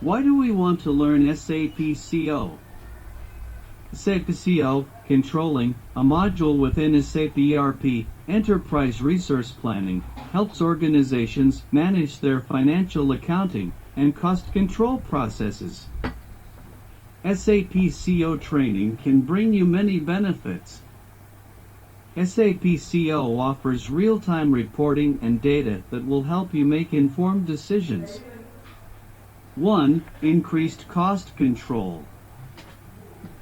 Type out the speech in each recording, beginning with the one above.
Why do we want to learn SAP CO? SAP CO, Controlling, a module within SAP ERP, Enterprise Resource Planning, helps organizations manage their financial accounting and cost control processes. SAP CO training can bring you many benefits. SAP CO offers real-time reporting and data that will help you make informed decisions. 1. Increased cost control.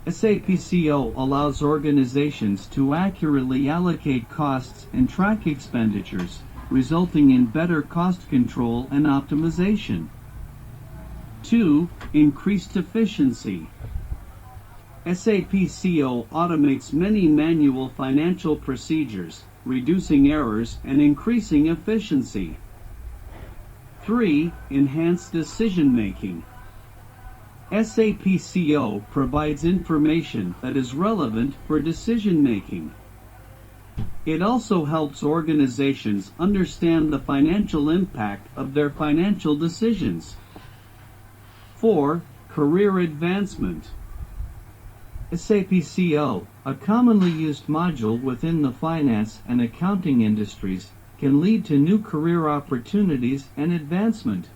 SAP CO allows organizations to accurately allocate costs and track expenditures, resulting in better cost control and optimization. 2. Increased efficiency. SAP CO automates many manual financial procedures, reducing errors and increasing efficiency. 3. Enhanced decision-making. SAP CO provides information that is relevant for decision-making. It also helps organizations understand the financial impact of their financial decisions. 4. Career advancement. SAP CO, a commonly used module within the finance and accounting industries, can lead to new career opportunities and advancement.